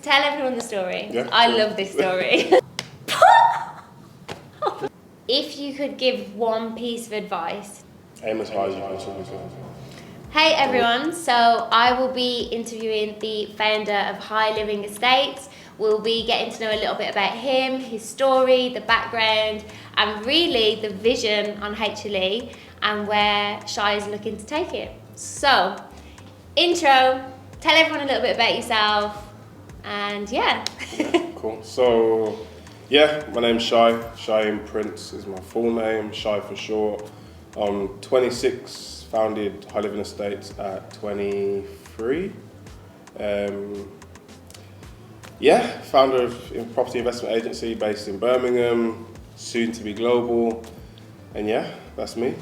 Tell everyone the story. Yeah, I sure. love this story. If you could give one piece of advice. Aim as high as you possibly can. Hey everyone, so I will be interviewing the founder of High Living Estates. We'll be getting to know a little bit about him, his story, the background, and really the vision on HLE and where Shai is looking to take it. So, intro, tell everyone a little bit about yourself, and yeah. Cool. So, yeah, my name's Shai. Shaim Prince is my full name, Shai for short. I'm 26, founded High Living Estates at 23. Founder of a property investment agency based in Birmingham, soon to be global. And yeah, that's me.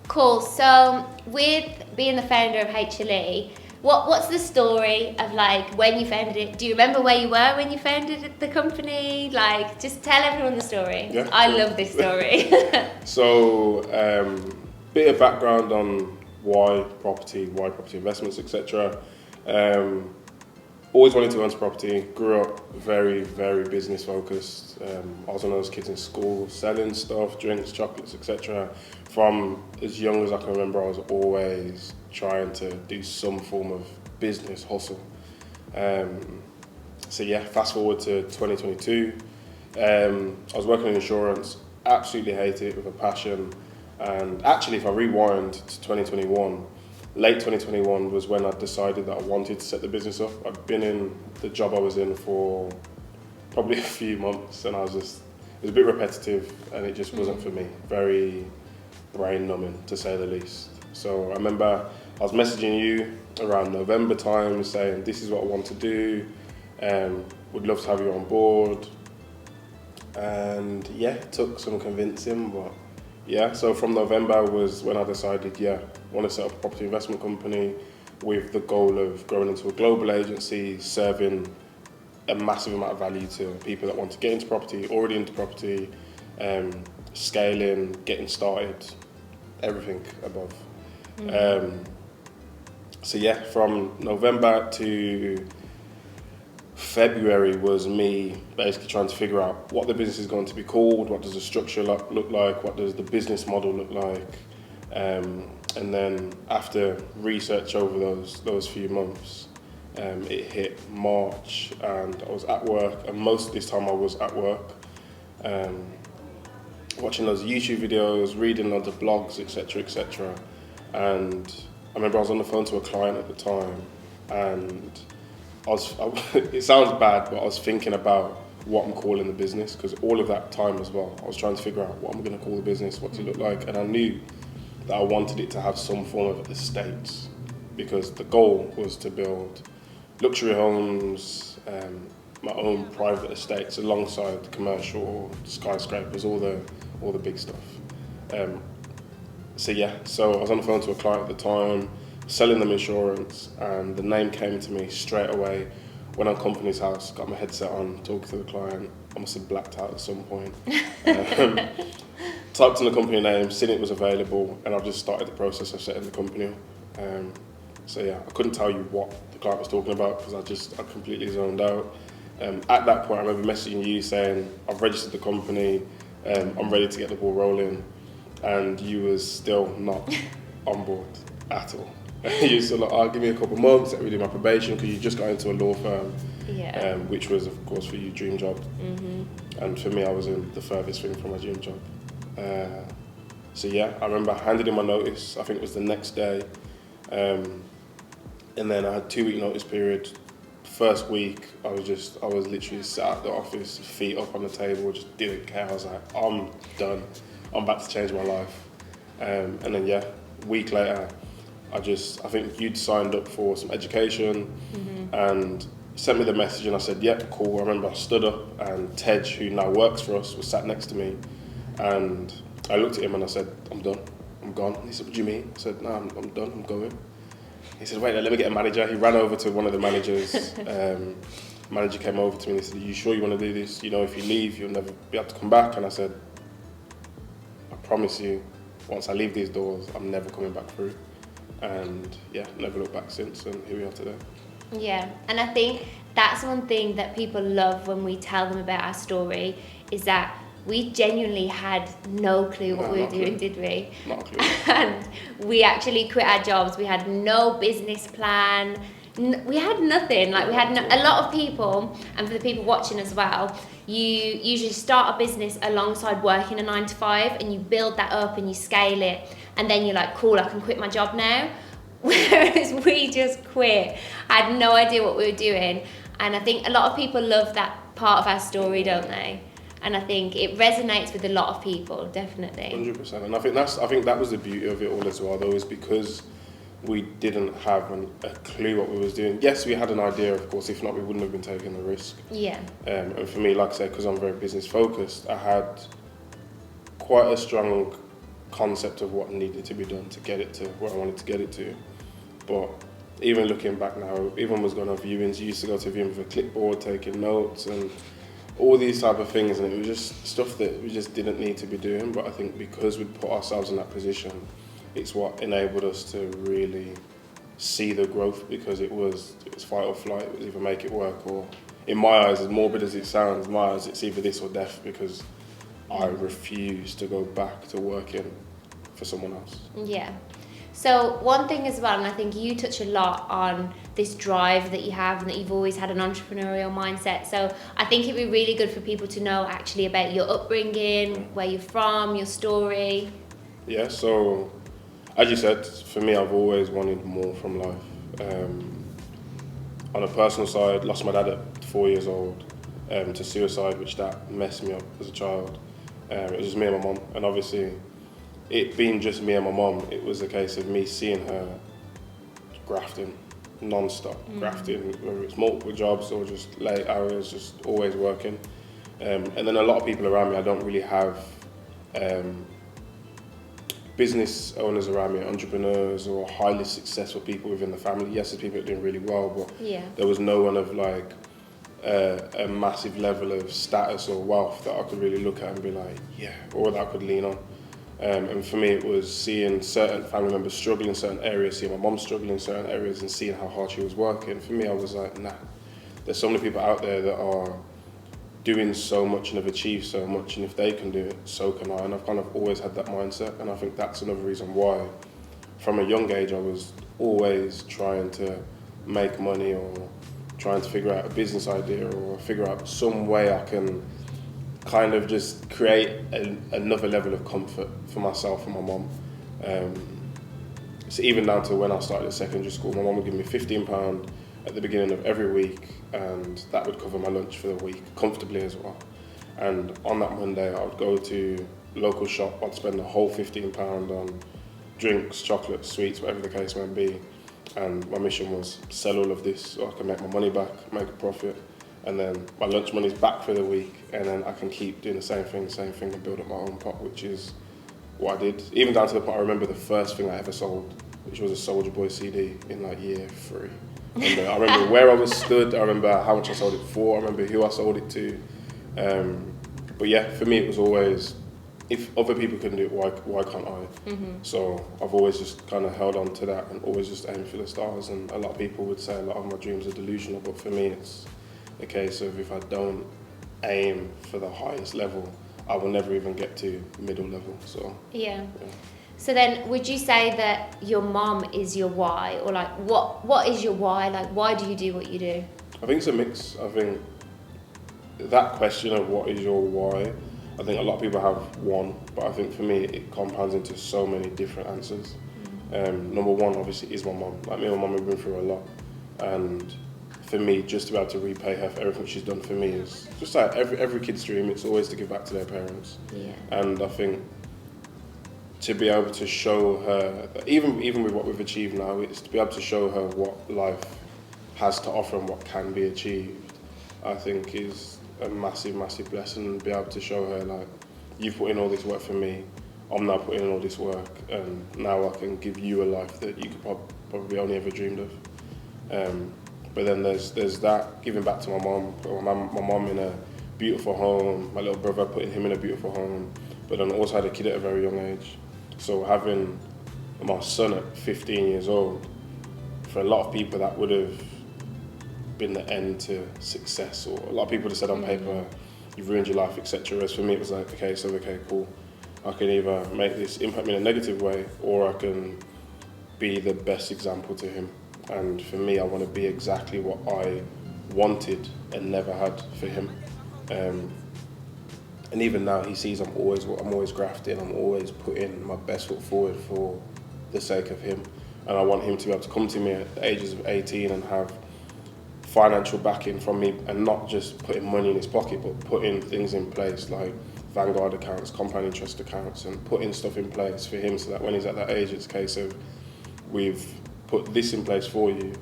Cool. So, with being the founder of HLE, what's the story of like when you founded it? Do you remember where you were when you founded the company? Like, just tell everyone the story. Yeah, I sure. love this story. So, bit of background on why property investments, etc. Always wanted to own property. Grew up very, very business focused. I was one of those kids in school selling stuff, drinks, chocolates, etc. From as young as I can remember, I was always trying to do some form of business hustle. Fast forward to 2022. I was working in insurance, absolutely hate it with a passion. And actually, if I rewind to 2021, late 2021 was when I decided that I wanted to set the business up. I'd been in the job I was in for probably a few months, and it was a bit repetitive, and it just wasn't for me. Very brain numbing, to say the least. So I remember I was messaging you around November time saying, this is what I want to do, would love to have you on board. And yeah, it took some convincing, but yeah, so from November was when I decided, I want to set up a property investment company with the goal of growing into a global agency, serving a massive amount of value to people that want to get into property, already into property, scaling, getting started, everything above. From November to February was me basically trying to figure out what the business is going to be called, what does the structure look like, what does the business model look like, and then after research over those few months, it hit March and I was at work, and most of this time I was at work, watching those YouTube videos, reading loads of blogs, etc. And I remember I was on the phone to a client at the time, and it sounds bad, but I was thinking about what I'm calling the business, because all of that time as well, I was trying to figure out what I'm going to call the business, what to look like, and I knew that I wanted it to have some form of estates, because the goal was to build luxury homes, my own private estates alongside commercial skyscrapers, all the big stuff. So I was on the phone to a client at the time, selling them insurance, and the name came to me straight away. Went on company's house, got my headset on, talking to the client. I must have blacked out at some point. Typed in the company name, seen it was available, and I've just started the process of setting the company up. I couldn't tell you what the client was talking about because I completely zoned out. At that point, I remember messaging you saying, I've registered the company, I'm ready to get the ball rolling, and you was still not on board at all. You still like, give me a couple of months, let me do my probation, because you just got into a law firm, which was, of course, for you, dream job. Mm-hmm. And for me, I was in the furthest thing from my dream job. I remember I handed in my notice, I think it was the next day, and then I had a 2-week notice period. First week, I was literally sat at the office, feet up on the table, just didn't care. I was like, I'm done. I'm about to change my life. Week later, I think you'd signed up for some education, and sent me the message, and I said, yep, cool. I remember I stood up, and Tej, who now works for us, was sat next to me, and I looked at him and I said, I'm done, I'm gone. And he said, what do you mean? I said, no, I'm done, I'm going. He said, wait, let me get a manager. He ran over to one of the managers. Manager came over to me and he said, are you sure you want to do this? You know, if you leave, you'll never be able to come back. And I said, I promise you, once I leave these doors, I'm never coming back through. And never looked back since, and here we are today. Yeah, and I think that's one thing that people love when we tell them about our story is that we genuinely had no clue what we were doing, did we? Not a clue. And we actually quit our jobs. We had no business plan. We had nothing. Like we had a lot of people, and for the people watching as well, you usually start a business alongside working a 9 to 5, and you build that up and you scale it, and then you're like, cool, I can quit my job now. Whereas we just quit. I had no idea what we were doing, and I think a lot of people love that part of our story, don't they? And I think it resonates with a lot of people, definitely. 100%. And I think that was the beauty of it all as well, though, is because we didn't have a clue what we was doing. Yes, we had an idea, of course. If not, we wouldn't have been taking the risk. Yeah. And for me, like I said, because I'm very business focused, I had quite a strong concept of what needed to be done to get it to where I wanted to get it to. But even looking back now, even was going on viewings, you used to go to viewing with a clipboard, taking notes and all these type of things, and it was just stuff that we just didn't need to be doing. But I think because we'd put ourselves in that position, it's what enabled us to really see the growth, because it was fight or flight. It was either make it work, or in my eyes, as morbid as it sounds, in my eyes it's either this or death, because I refuse to go back to working for someone else. Yeah. So one thing as well, and I think you touch a lot on this drive that you have and that you've always had an entrepreneurial mindset. So I think it'd be really good for people to know actually about your upbringing, where you're from, your story. Yeah, so as you said, for me, I've always wanted more from life. On a personal side, lost my dad at 4 years old to suicide, which that messed me up as a child. It was just me and my mum, and obviously it being just me and my mum, it was a case of me seeing her grafting non-stop, grafting, whether it's multiple jobs or just late hours, just always working. And then a lot of people around me, I don't really have business owners around me, entrepreneurs or highly successful people within the family. Yes, there's people that are doing really well, but there was no one of like a massive level of status or wealth that I could really look at and be like, yeah, or that I could lean on. And for me, it was seeing certain family members struggle in certain areas, seeing my mum struggle in certain areas, and seeing how hard she was working. For me, I was like, nah, there's so many people out there that are doing so much and have achieved so much, and if they can do it, so can I. And I've kind of always had that mindset, and I think that's another reason why, from a young age, I was always trying to make money or trying to figure out a business idea or figure out some way I can kind of just create another level of comfort for myself and my mum. So even down to when I started secondary school, my mum would give me £15 at the beginning of every week, and that would cover my lunch for the week comfortably as well. And on that Monday, I would go to local shop, I'd spend the whole £15 on drinks, chocolates, sweets, whatever the case may be. And my mission was sell all of this so I can make my money back, make a profit, and then my lunch money's back for the week, and then I can keep doing the same thing, and build up my own pot, which is what I did. Even down to the point I remember the first thing I ever sold, which was a Soulja Boy CD in like year 3. And I remember where I was stood, I remember how much I sold it for, I remember who I sold it to. But yeah, for me it was always, if other people can do it, why can't I? So I've always just kind of held on to that and always just aimed for the stars. And a lot of people would say a lot of my dreams are delusional, but for me it's a case of if I don't aim for the highest level, I will never even get to middle level. So yeah. So then, would you say that your mom is your why, or like what is your why? Like, why do you do what you do? I think it's a mix. I think that question of what is your why, I think a lot of people have one, but I think for me it compounds into so many different answers. Number one, obviously, is my mom. Like me and my mom have been through a lot, and for me, just to be able to repay her for everything she's done for me is just like every kid's dream. It's always to give back to their parents. Yeah. And I think to be able to show her, even with what we've achieved now, it's to be able to show her what life has to offer and what can be achieved, I think is a massive, massive blessing. And be able to show her, like, you've put in all this work for me, I'm now putting in all this work, and now I can give you a life that you could probably only ever dreamed of. But then there's that, giving back to my mom, putting my mom in a beautiful home, my little brother, putting him in a beautiful home, but then also had a kid at a very young age. So having my son at 15 years old, for a lot of people that would have been the end to success, or a lot of people have said on paper, you've ruined your life, etc. Whereas for me, it was like, okay, cool. I can either make this impact me in a negative way, or I can be the best example to him. And for me, I want to be exactly what I wanted and never had for him. And even now, he sees I'm always grafting. I'm always putting my best foot forward for the sake of him. And I want him to be able to come to me at the ages of 18 and have financial backing from me, and not just putting money in his pocket, but putting things in place like Vanguard accounts, compound interest accounts, and putting stuff in place for him so that when he's at that age, it's a case of, we've put this in place for you,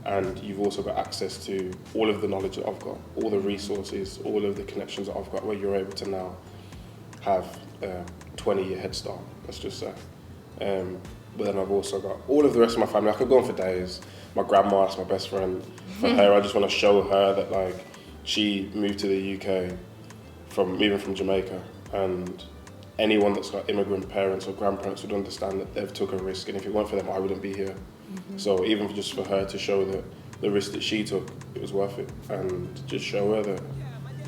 and you've also got access to all of the knowledge that I've got, all the resources, all of the connections that I've got, where you're able to now have a 20-year head start, let's just say. But then I've also got all of the rest of my family. I could go on for days. My grandma, that's my best friend. For her, I just want to show her that, like, she moved to the UK moving from Jamaica, and anyone that's got immigrant parents or grandparents would understand that they've took a risk, and if it weren't for them, I wouldn't be here. So even just for her to show that the risk that she took, it was worth it, and just show her that,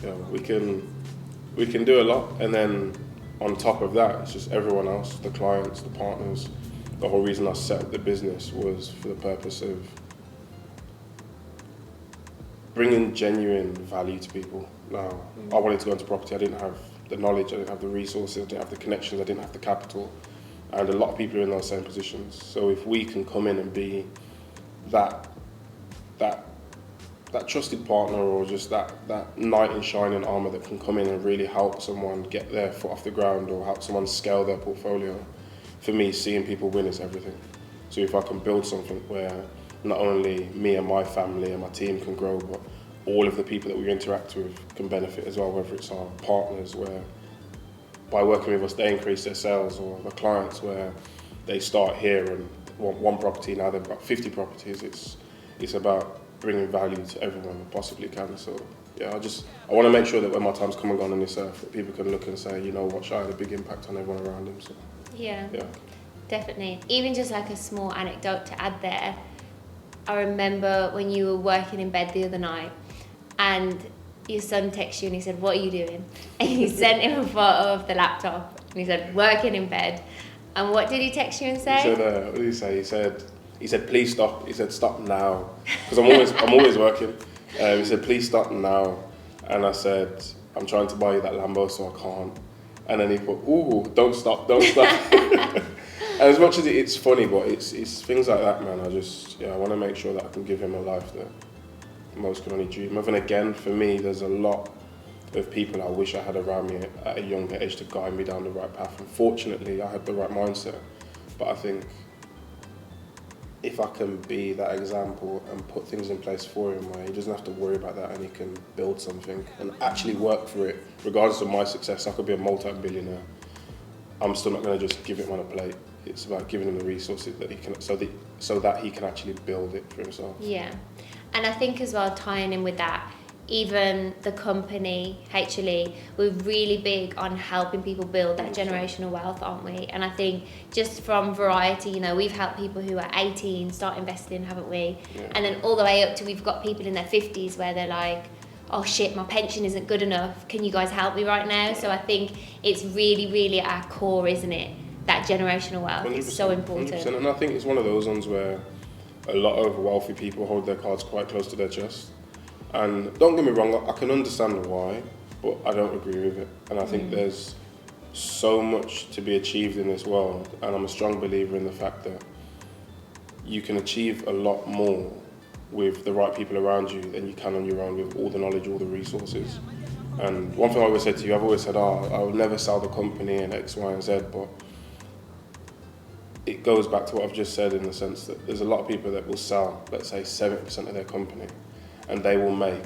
you know, we can do a lot. And then on top of that, it's just everyone else, the clients, the partners. The whole reason I set up the business was for the purpose of bringing genuine value to people. Now, I wanted to go into property. I didn't have the knowledge, I didn't have the resources, I didn't have the connections, I didn't have the capital. And a lot of people are in those same positions. So if we can come in and be that trusted partner, or just that knight in shining armour that can come in and really help someone get their foot off the ground, or help someone scale their portfolio, for me, seeing people win is everything. So if I can build something where not only me and my family and my team can grow, but all of the people that we interact with can benefit as well, whether it's our partners, where by working with us they increase their sales, or the clients where they start here and want one property, now they've got 50 properties. It's about bringing value to everyone we possibly can. So yeah, I want to make sure that when my time's come and gone on this earth, that people can look and say, you know what, Shai had a big impact on everyone around him. So yeah, yeah. Definitely. Even just like a small anecdote to add there, I remember when you were working in bed the other night, and your son texted you and he said, "What are you doing?" And you sent him a photo of the laptop and he said, "Working in bed." And what did he text you and say? He said, what did he say? He said, "Please stop." He said, "Stop now," because I'm always working. He said, "Please stop now," and I said, "I'm trying to buy you that Lambo, so I can't." And then he put, "Ooh, don't stop." And as much as it's funny, but it's things like that, man. I want to make sure that I can give him a life that most can only dream of. And again, for me, there's a lot of people I wish I had around me at a younger age to guide me down the right path. Unfortunately, I had the right mindset, but I think if I can be that example and put things in place for him where he doesn't have to worry about that, and he can build something and actually work for it, regardless of my success. I could be a multi-billionaire. I'm still not going to just give it on a plate. It's about giving him the resources that he can, so that he can actually build it for himself. Yeah, and I think as well, tying in with that, even the company, HLE, we're really big on helping people build that generational wealth, aren't we? And I think just from variety, you know, we've helped people who are 18 start investing, haven't we? Yeah. And then all the way up to, we've got people in their 50s where they're like, "Oh shit, my pension isn't good enough. Can you guys help me right now?" So I think it's really, really at our core, isn't it? That generational wealth is so important. 100%. And I think it's one of those ones where a lot of wealthy people hold their cards quite close to their chest. And don't get me wrong, I can understand why, but I don't agree with it. And I think there's so much to be achieved in this world, and I'm a strong believer in the fact that you can achieve a lot more with the right people around you than you can on your own with all the knowledge, all the resources. And one thing I always said to you, I've always said, I will never sell the company and X, Y, and Z, but it goes back to what I've just said in the sense that there's a lot of people that will sell, let's say 70% of their company, and they will make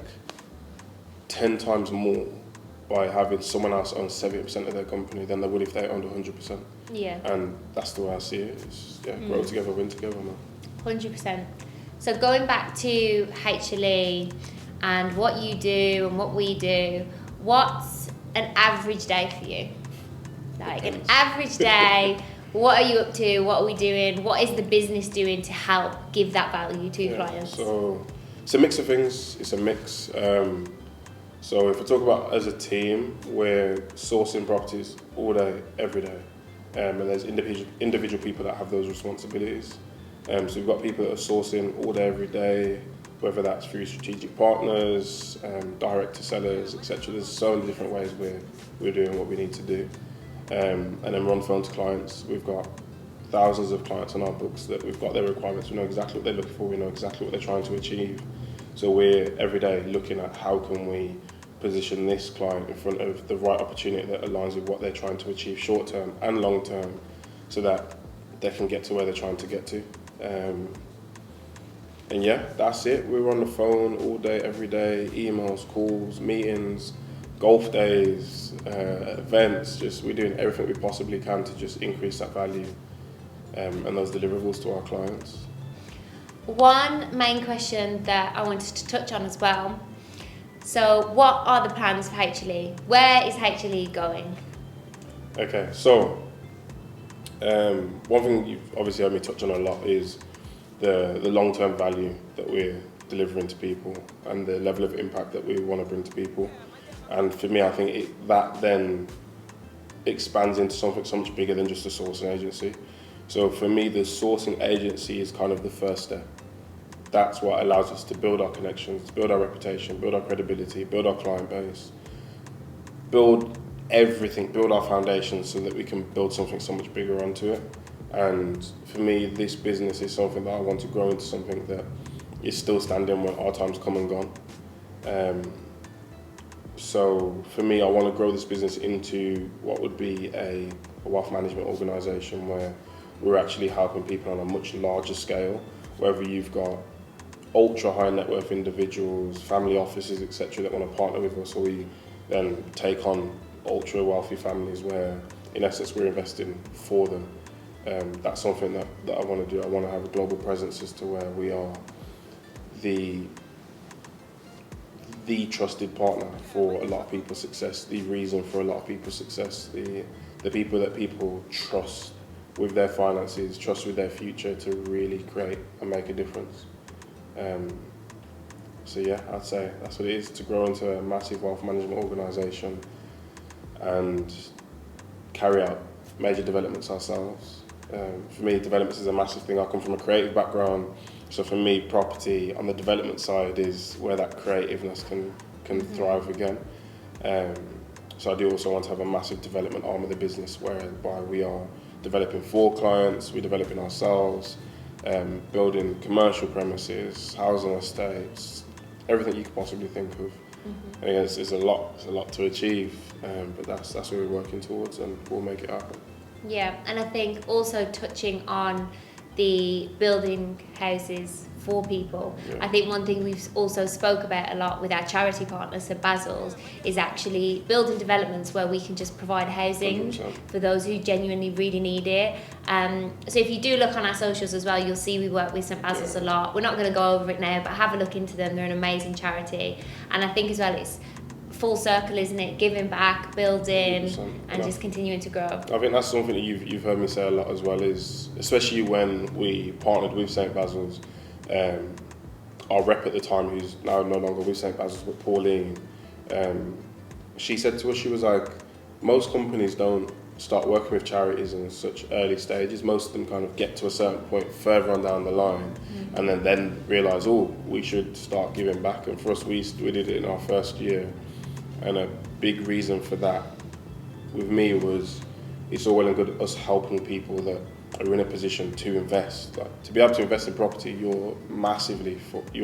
10 times more by having someone else own 70% of their company than they would if they owned 100%. Yeah. And that's the way I see it. It's, grow together, win together, man. 100%. So going back to HLE and what you do and what we do, what's an average day for you? Like an average day, what are you up to? What are we doing? What is the business doing to help give that value to clients? So It's a mix of things. It's a mix. So if we talk about as a team, we're sourcing properties all day, every day. And there's individual people that have those responsibilities. So we've got people that are sourcing all day, every day, whether that's through strategic partners, direct to sellers, etc. There's so many different ways we're doing what we need to do. And then we're on phone to clients. We've got thousands of clients on our books that we've got their requirements. We know exactly what they're looking for. We know exactly what they're trying to achieve. So we're every day looking at how can we position this client in front of the right opportunity that aligns with what they're trying to achieve short term and long term, so that they can get to where they're trying to get to. And yeah, that's it. We're on the phone all day, every day, emails, calls, meetings, golf days, events. Just we're doing everything we possibly can to just increase that value and those deliverables to our clients. One main question that I wanted to touch on as well. So what are the plans for HLE? Where is HLE going? Okay, so one thing you've obviously heard me touch on a lot is the long-term value that we're delivering to people and the level of impact that we want to bring to people. And for me, I think that then expands into something so much bigger than just a sourcing agency. So for me, the sourcing agency is kind of the first step. That's what allows us to build our connections, build our reputation, build our credibility, build our client base, build everything, build our foundations so that we can build something so much bigger onto it. And for me, this business is something that I want to grow into something that is still standing when our time's come and gone. So for me, I want to grow this business into what would be a wealth management organisation where we're actually helping people on a much larger scale, whether you've got ultra high net worth individuals, family offices, etc., that want to partner with us, or we then take on ultra wealthy families where in essence we're investing for them. That's something that I want to do. I want to have a global presence as to where we are the trusted partner for a lot of people's success, the reason for a lot of people's success, the people that people trust with their finances, trust with their future to really create and make a difference. So yeah, I'd say that's what it is, to grow into a massive wealth management organisation and carry out major developments ourselves. For me, developments is a massive thing. I come from a creative background, so for me, property on the development side is where that creativeness can thrive again. So I do also want to have a massive development arm of the business whereby we are developing for clients, we're developing ourselves, building commercial premises, housing estates, everything you could possibly think of. I think it's a lot to achieve, but that's what we're working towards, and we'll make it happen. Yeah, and I think also touching on the building houses for people. Yeah. I think one thing we've also spoke about a lot with our charity partners at Basil's is actually building developments where we can just provide housing 100%. For those who genuinely really need it. So if you do look on our socials as well, you'll see we work with St Basil's a lot. We're not going to go over it now, but have a look into them. They're an amazing charity. And I think as well it's full circle, isn't it? Giving back, building, 100%. And just continuing to grow. I think that's something that you've heard me say a lot as well, is especially when we partnered with St Basil's, our rep at the time, who's now no longer with St Basil's, but Pauline, she said to us, she was like, most companies don't start working with charities in such early stages. Most of them kind of get to a certain point further on down the line, and then realise, we should start giving back. And for us, we did it in our first year. And a big reason for that with me was, it's all well and good us helping people that are in a position to invest. Like, to be able to invest in property, you're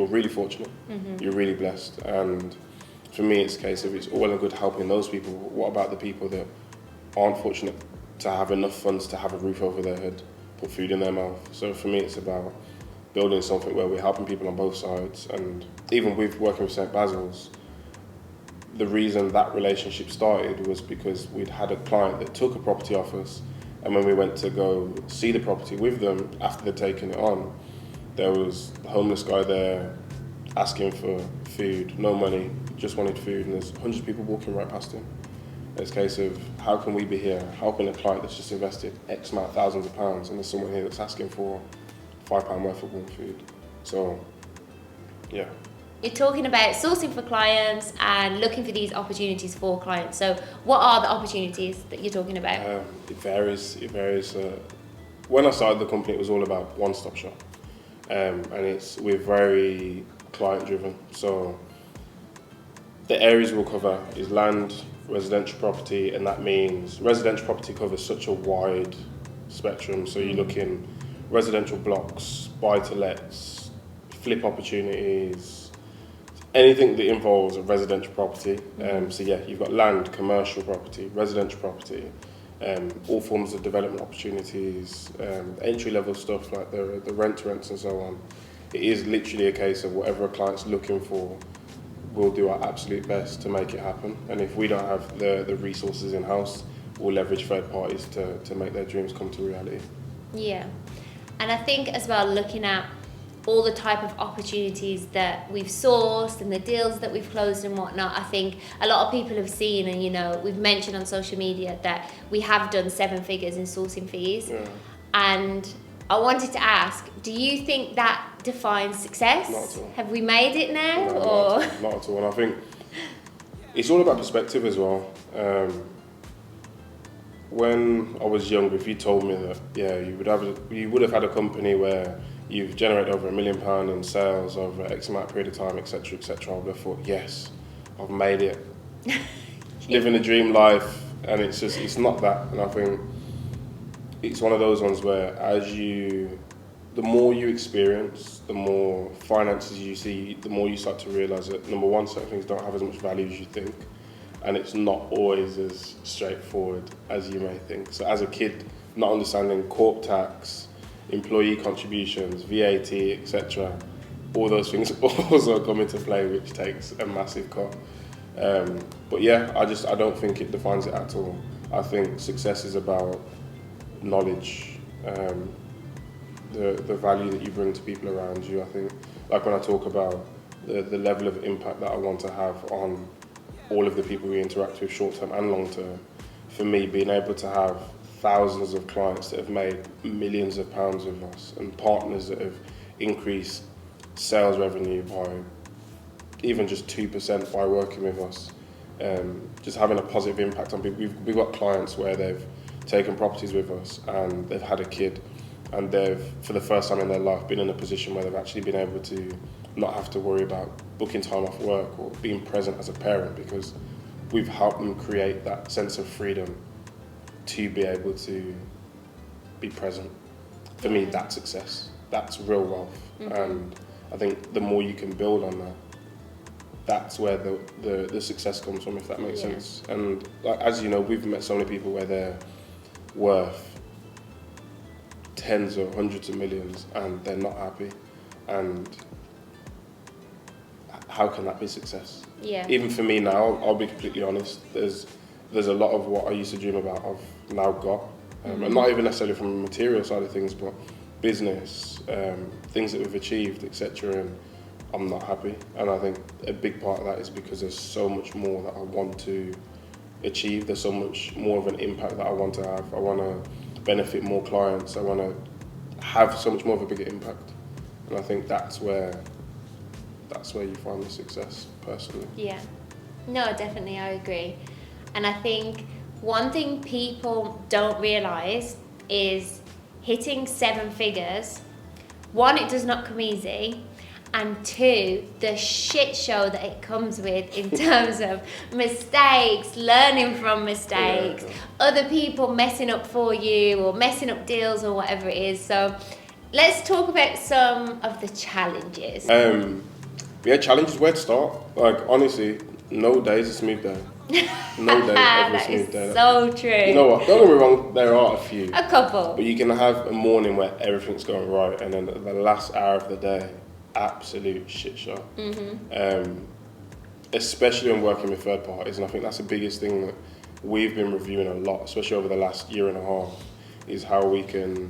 really fortunate. You're really blessed. And for me, it's a case of, it's all well and good helping those people. What about the people that aren't fortunate to have enough funds to have a roof over their head, put food in their mouth? So for me, it's about building something where we're helping people on both sides. And even with working with St Basil's, the reason that relationship started was because we'd had a client that took a property off us, and when we went to go see the property with them after they'd taken it on, there was a homeless guy there asking for food, no money, just wanted food, and there's hundreds of people walking right past him. It's a case of, how can we be here helping a client that's just invested X amount, thousands of pounds, and there's someone here that's asking for £5 worth of warm food. So yeah, you're talking about sourcing for clients and looking for these opportunities for clients. So what are the opportunities that you're talking about? It varies. It varies. When I started the company, it was all about one-stop shop, and we're very client-driven. So the areas we'll cover is land, residential property, and that means residential property covers such a wide spectrum. So you're looking residential blocks, buy-to-lets, flip opportunities, anything that involves a residential property. So yeah, you've got land, commercial property, residential property, all forms of development opportunities, entry-level stuff like the rents and so on. It is literally a case of whatever a client's looking for, we'll do our absolute best to make it happen. And if we don't have the resources in-house, we'll leverage third parties to make their dreams come to reality. Yeah. And I think as well, looking at all the type of opportunities that we've sourced and the deals that we've closed and whatnot, I think a lot of people have seen, and you know, we've mentioned on social media that we have done 7 figures in sourcing fees. Yeah. And I wanted to ask, do you think that defines success? Not at all. Have we made it now? No, or not at all. And I think it's all about perspective as well. When I was younger, if you told me that, yeah, you would have had a company where you've generated over £1 million in sales over X amount of period of time, etc., etc., I would have thought, yes, I've made it. Living a dream life, and it's not that. And I think it's one of those ones where the more you experience, the more finances you see, the more you start to realise that, number one, certain things don't have as much value as you think, and it's not always as straightforward as you may think. So as a kid, not understanding corp tax, employee contributions, VAT, etc., all those things also come into play, which takes a massive cut. But yeah, I don't think it defines it at all. I think success is about knowledge, the value that you bring to people around you. I think, like when I talk about the level of impact that I want to have on all of the people we interact with, short term and long term, for me, being able to have thousands of clients that have made millions of pounds with us, and partners that have increased sales revenue by even just 2% by working with us, just having a positive impact on people. We've got clients where they've taken properties with us and they've had a kid, and they've, for the first time in their life, been in a position where they've actually been able to not have to worry about booking time off work or being present as a parent, because we've helped them create that sense of freedom to be able to be present. For me, that's success. That's real wealth. Mm-hmm. And I think the more you can build on that, that's where the success comes from, if that makes sense. And like, as you know, we've met so many people where they're worth tens or hundreds of millions and they're not happy. And how can that be success? Yeah. Even for me now, I'll be completely honest, there's a lot of what I used to dream about I've now got. And not even necessarily from the material side of things, but business, things that we've achieved, etc. And I'm not happy. And I think a big part of that is because there's so much more that I want to achieve. There's so much more of an impact that I want to have. I want to benefit more clients. I want to have so much more of a bigger impact. And I think that's where you find the success, personally. Yeah. No, definitely, I agree. And I think one thing people don't realise is hitting 7 figures. 1, it does not come easy. And 2, the shit show that it comes with in terms of mistakes, learning from mistakes, other people messing up for you or messing up deals or whatever it is. So let's talk about some of the challenges. Challenges, where to start? Like, honestly, no day is a smooth day. No day is ever a smooth day. So true. You know what? Don't get me wrong, there are a few. A couple. But you can have a morning where everything's going right, and then the last hour of the day, absolute shit show. Mm-hmm. Especially when working with third parties, and I think that's the biggest thing that we've been reviewing a lot, especially over the last year and a half, is how we can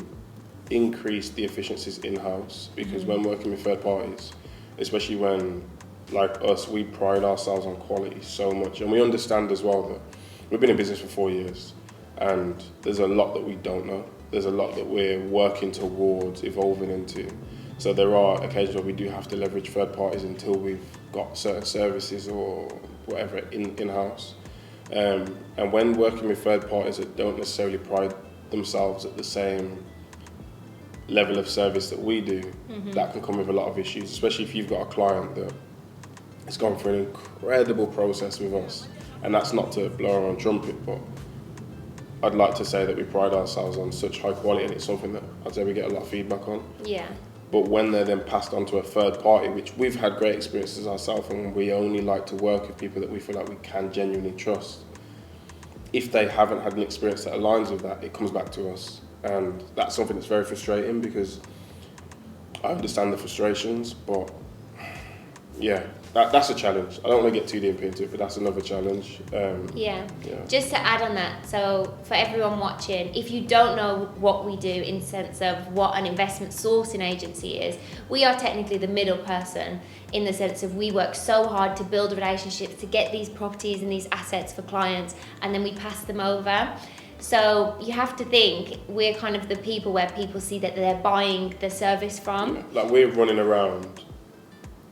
increase the efficiencies in-house. Because when working with third parties, especially when, like us, we pride ourselves on quality so much, and we understand as well that we've been in business for 4 years, and there's a lot that we don't know. There's a lot that we're working towards evolving into. So there are occasions where we do have to leverage third parties until we've got certain services or whatever in-house. And when working with third parties that don't necessarily pride themselves at the same level of service that we do, that can come with a lot of issues, especially if you've got a client that has gone through an incredible process with us. And that's not to blow our own trumpet, but I'd like to say that we pride ourselves on such high quality, and it's something that I'd say we get a lot of feedback on. Yeah. But when they're then passed on to a third party, which we've had great experiences ourselves, and we only like to work with people that we feel like we can genuinely trust, if they haven't had an experience that aligns with that, it comes back to us. And that's something that's very frustrating, because I understand the frustrations, but yeah, that's a challenge. I don't want to get too deep into it, but that's another challenge. Yeah. Just to add on that, so for everyone watching, if you don't know what we do in the sense of what an investment sourcing agency is, we are technically the middle person, in the sense of we work so hard to build relationships, to get these properties and these assets for clients, and then we pass them over. So you have to think we're kind of the people where people see that they're buying the service from. Yeah. Like, we're running around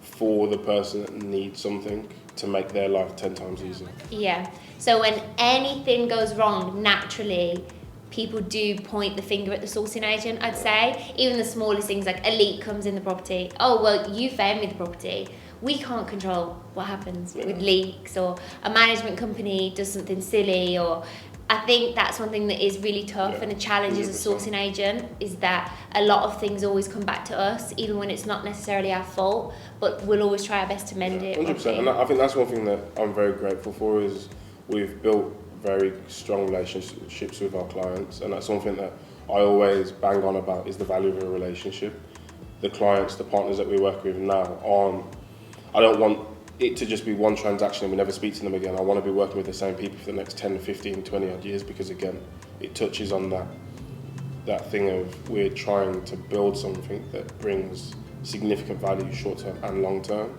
for the person that needs something to make their life 10 times easier. Yeah. So when anything goes wrong, naturally, people do point the finger at the sourcing agent, I'd say. Even the smallest things, like a leak comes in the property. Oh, well, you found me the property. We can't control what happens with leaks, or a management company does something silly, or I think that's one thing that is really tough and a challenge 100%. as a sourcing agent, is that a lot of things always come back to us, even when it's not necessarily our fault, but we'll always try our best to mend it. 100%. And I think that's one thing that I'm very grateful for, is we've built very strong relationships with our clients, and that's something that I always bang on about, is the value of a relationship. The clients, the partners that we work with now I don't want it to just be one transaction and we never speak to them again. I want to be working with the same people for the next 10, 15, 20 odd years, because again, it touches on that thing of we're trying to build something that brings significant value short term and long term.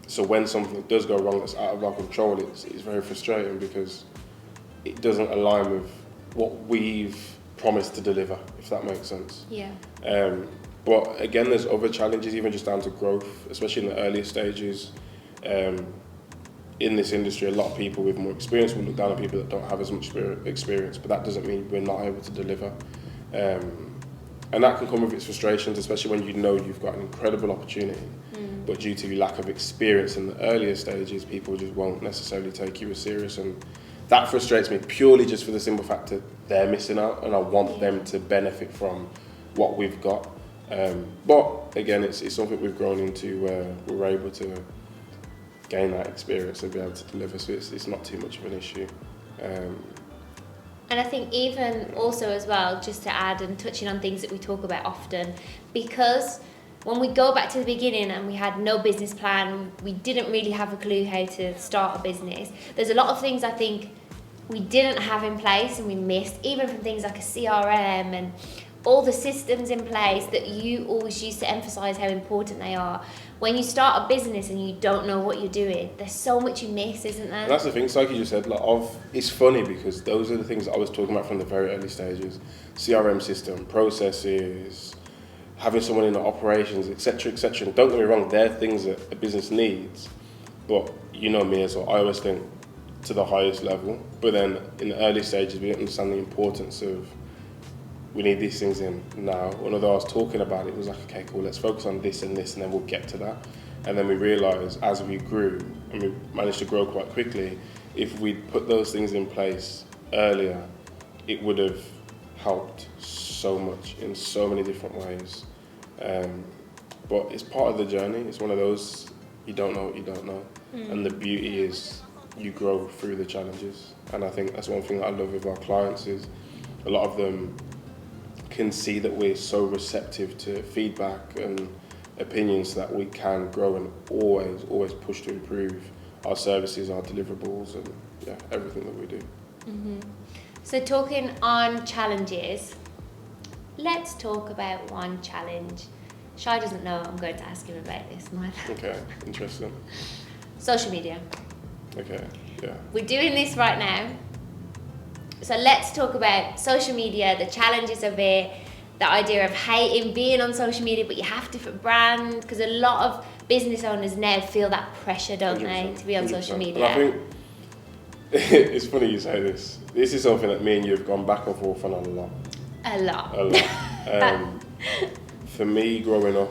So when something does go wrong that's out of our control, it's very frustrating, because it doesn't align with what we've promised to deliver, if that makes sense. Yeah. But again, there's other challenges, even just down to growth, especially in the earlier stages. In this industry, a lot of people with more experience will look down on people that don't have as much experience, but that doesn't mean we're not able to deliver. And that can come with its frustrations, especially when you know you've got an incredible opportunity, but due to lack of experience in the earlier stages, people just won't necessarily take you as serious. And that frustrates me purely just for the simple fact that they're missing out, and I want them to benefit from what we've got. But again, it's something we've grown into where we're able to gain that experience and be able to deliver, so it's not too much of an issue. And I think even also as well, just to add and touching on things that we talk about often, because when we go back to the beginning and we had no business plan, we didn't really have a clue how to start a business, there's a lot of things I think we didn't have in place and we missed, even from things like a CRM and all the systems in place that you always used to emphasize how important they are. When you start a business and you don't know what you're doing, there's so much you miss, isn't there? And that's the thing, like you just said, it's funny, because those are the things that I was talking about from the very early stages. CRM system, processes, having someone in the operations, etc., etc. And don't get me wrong, they're things that a business needs, but you know me as well, I always think to the highest level. But then in the early stages, we didn't understand the importance of, we need these things in now. And although I was talking about it, it was like, okay, cool, let's focus on this and this, and then we'll get to that. And then we realised as we grew, and we managed to grow quite quickly, if we'd put those things in place earlier, it would have helped so much in so many different ways. But it's part of the journey. It's one of those, you don't know what you don't know. And the beauty is you grow through the challenges. And I think that's one thing that I love with our clients, is a lot of them can see that we're so receptive to feedback and opinions that we can grow and always push to improve our services, our deliverables, and everything that we do. So talking on challenges, let's talk about one challenge. Shai doesn't know I'm going to ask him about this, Mike. Okay, interesting. Social media. Okay, yeah. We're doing this right now. So let's talk about social media, the challenges of it, the idea of hating being on social media, but you have to for brand, because a lot of business owners now feel that pressure, don't they, to be on 100%. social media. And I think it's funny you say this. This is something that me and you have gone back and forth on a lot. A lot. For me, growing up,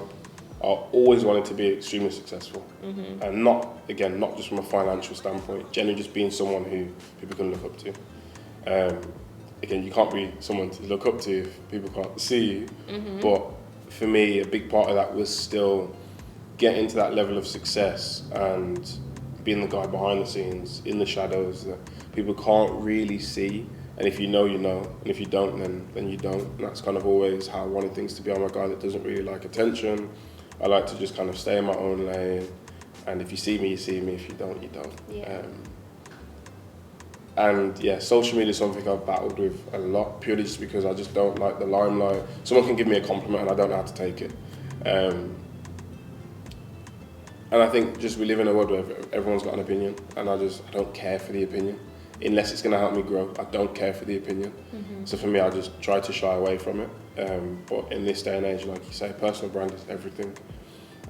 I always wanted to be extremely successful, and not just from a financial standpoint. Generally, just being someone who people can look up to. Again, you can't be someone to look up to if people can't see you. But for me, a big part of that was still getting to that level of success and being the guy behind the scenes, in the shadows, that people can't really see. And if you know, you know. And if you don't, then you don't. And that's kind of always how I wanted things to be. I'm a guy that doesn't really like attention. I like to just kind of stay in my own lane. And if you see me, you see me. If you don't, you don't. Yeah. And yeah, social media is something I've battled with a lot, purely just because I just don't like the limelight. Someone can give me a compliment and I don't know how to take it. And I think just we live in a world where everyone's got an opinion, and I don't care for the opinion. Unless it's going to help me grow, I don't care for the opinion. So for me, I just try to shy away from it. But in this day and age, like you say, personal brand is everything.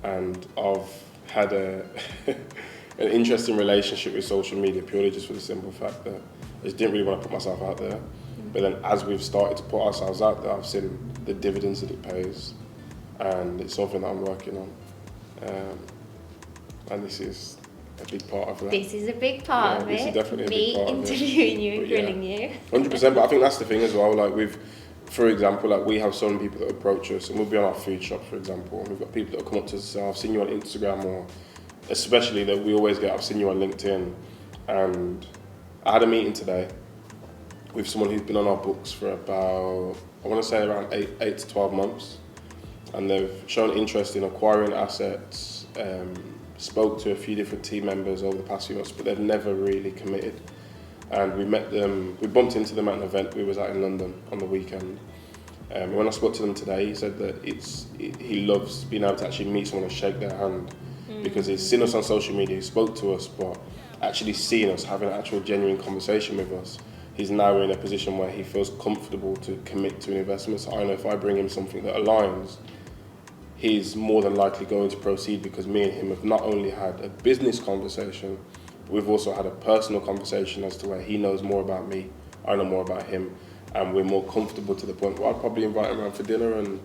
And I've had an interesting relationship with social media purely just for the simple fact that I just didn't really want to put myself out there. But then as we've started to put ourselves out there, I've seen the dividends that it pays, and it's something that I'm working on. And this is a big part of that. This is a big part of it. This is definitely a big part of it. Me interviewing you and But grilling you. 100%, but I think that's the thing as well. Like for example, like we have so many people that approach us, and we'll be on our food shop, for example, and we've got people that come up to us and say, I've seen you on Instagram, or especially that we always get, I've seen you on LinkedIn. And I had a meeting today with someone who's been on our books for about, I want to say around 8 to 12 months. And they've shown interest in acquiring assets, spoke to a few different team members over the past few months, but they've never really committed. And we met them, we bumped into them at an event we was at in London on the weekend. When I spoke to them today, he said that he loves being able to actually meet someone and shake their hand, because he's seen us on social media, he spoke to us, but actually seeing us, having an actual genuine conversation with us, he's now in a position where he feels comfortable to commit to an investment. So I know if I bring him something that aligns, he's more than likely going to proceed, because me and him have not only had a business conversation, we've also had a personal conversation as to where he knows more about me, I know more about him, and we're more comfortable to the point where I'd probably invite him around for dinner and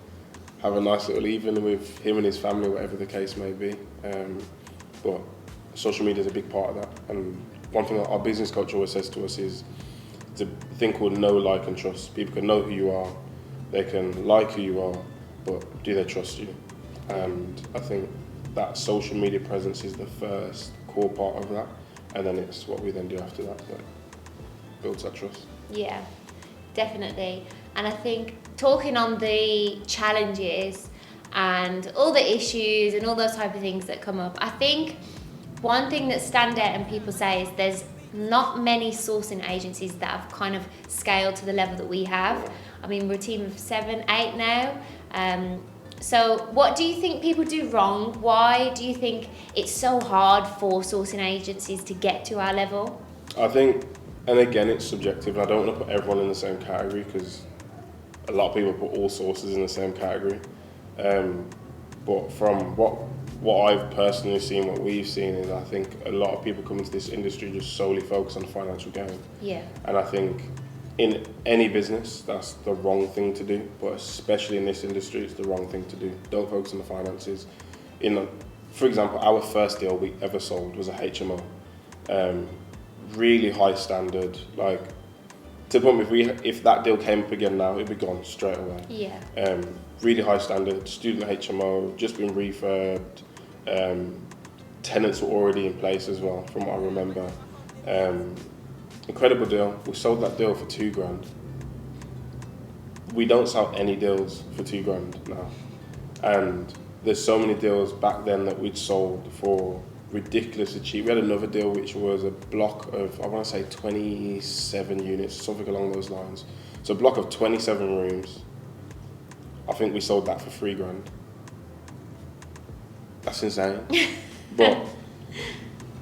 have a nice little evening with him and his family, whatever the case may be. But social media is a big part of that. And one thing that our business coach always says to us is it's a thing called know, like, and trust. People can know who you are, they can like who you are, but do they trust you? And I think that social media presence is the first core part of that, and then it's what we then do after that that builds that trust. Yeah, definitely. And I think talking on the challenges and all the issues and all those type of things that come up, I think one thing that stand out and people say is there's not many sourcing agencies that have kind of scaled to the level that we have. I mean, we're a team of 7, 8 now. So what do you think people do wrong? Why do you think it's so hard for sourcing agencies to get to our level? I think, and again, it's subjective. I don't want to put everyone in the same category, because a lot of people put all sources in the same category. But from what I've personally seen, what we've seen, is I think a lot of people come into this industry just solely focused on financial gain. Yeah. And I think in any business, that's the wrong thing to do, but especially in this industry, it's the wrong thing to do. Don't focus on the finances. For example, our first deal we ever sold was a HMO. Really high standard, like to the point if that deal came up again now, it'd be gone straight away. Yeah. Really high standard, student HMO, just been refurbed. Tenants were already in place as well, from what I remember. Incredible deal. We sold that deal for $2,000. We don't sell any deals for $2,000 now. And there's so many deals back then that we'd sold for ridiculously cheap. We had another deal which was a block of, I want to say 27 units, something along those lines. So a block of 27 rooms. I think we sold that for $3,000. That's insane. But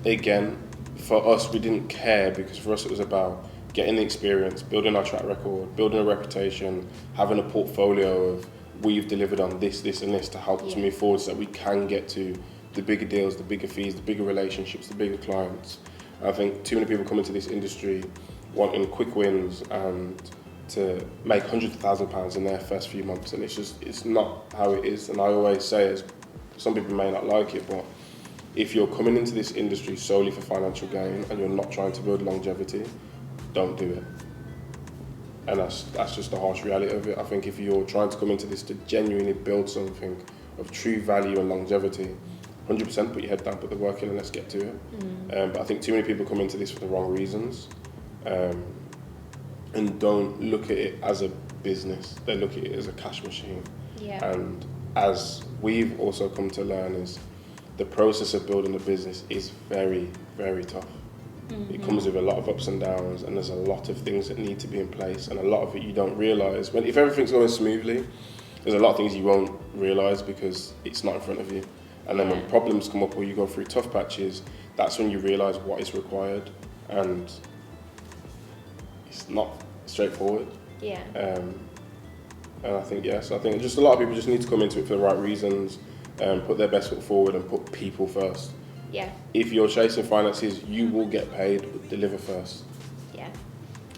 again, for us, we didn't care, because for us it was about getting the experience, building our track record, building a reputation, having a portfolio of we've delivered on this, this, and this to help us move forward so that we can get to the bigger deals, the bigger fees, the bigger relationships, the bigger clients. I think too many people come into this industry wanting quick wins and to make hundreds of £1,000s in their first few months, and it's not how it is. And I always say, as some people may not like it, but if you're coming into this industry solely for financial gain and you're not trying to build longevity, don't do it. And that's just the harsh reality of it. I think if you're trying to come into this to genuinely build something of true value and longevity, 100% put your head down, put the work in, and let's get to it. But I think too many people come into this for the wrong reasons, and don't look at it as a business. They look at it as a cash machine. Yeah. And as we've also come to learn, is the process of building a business is very, very tough. It comes with a lot of ups and downs, and there's a lot of things that need to be in place, and a lot of it you don't realise. If everything's going smoothly, there's a lot of things you won't realise because it's not in front of you. And then when problems come up or you go through tough patches, that's when you realise what is required, and it's not straightforward. Yeah. And I think, yes, I think just a lot of people just need to come into it for the right reasons, put their best foot forward and put people first. Yeah. If you're chasing finances, you will get paid, but deliver first. Yeah.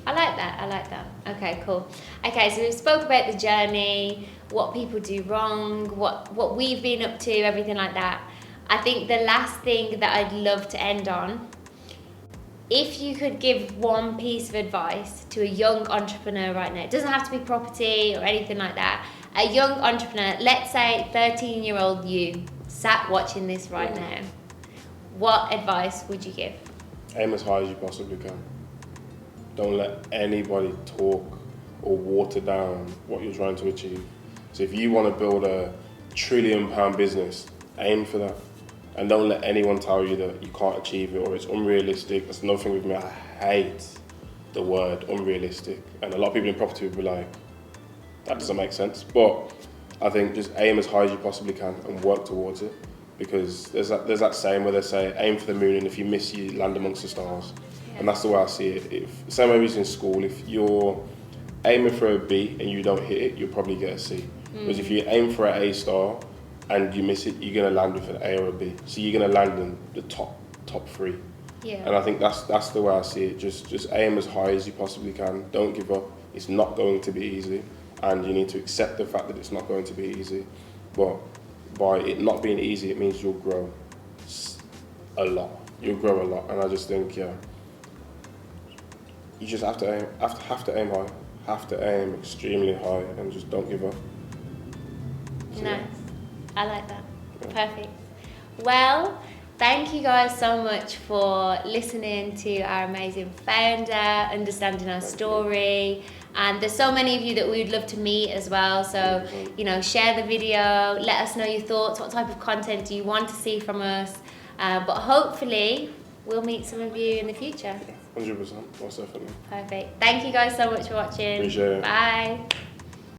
I like that. Okay, cool. Okay, so we've spoke about the journey, what people do wrong, what we've been up to, everything like that. I think the last thing that I'd love to end on, if you could give one piece of advice to a young entrepreneur right now, it doesn't have to be property or anything like that, a young entrepreneur, let's say 13-year-old you, sat watching this right now, what advice would you give? Aim as high as you possibly can. Don't let anybody talk or water down what you're trying to achieve. So if you want to build a £1 trillion business, aim for that. And don't let anyone tell you that you can't achieve it or it's unrealistic. That's another thing with me. I hate the word unrealistic. And a lot of people in property will be like, that doesn't make sense. But I think just aim as high as you possibly can and work towards it. Because there's that saying where they say, aim for the moon, and if you miss, you land amongst the stars. Yeah. And that's the way I see it. Same way as in school, if you're aiming for a B and you don't hit it, you'll probably get a C. Whereas if you aim for an A star and you miss it, you're going to land with an A or a B. So you're going to land in the top three. Yeah. And I think that's the way I see it. Just aim as high as you possibly can. Don't give up. It's not going to be easy. And you need to accept the fact that it's not going to be easy. But by it not being easy, it means you'll grow a lot. You'll grow a lot. And I just think, you just have to aim. Have to aim high. Have to aim extremely high and just don't give up. So, nice. I like that. Yeah. Perfect. Well, thank you guys so much for listening to our amazing founder, understanding our story. And there's so many of you that we would love to meet as well. So, share the video, let us know your thoughts. What type of content do you want to see from us? But hopefully, we'll meet some of you in the future. 100%, most definitely. Perfect. Thank you guys so much for watching. Appreciate it. Bye.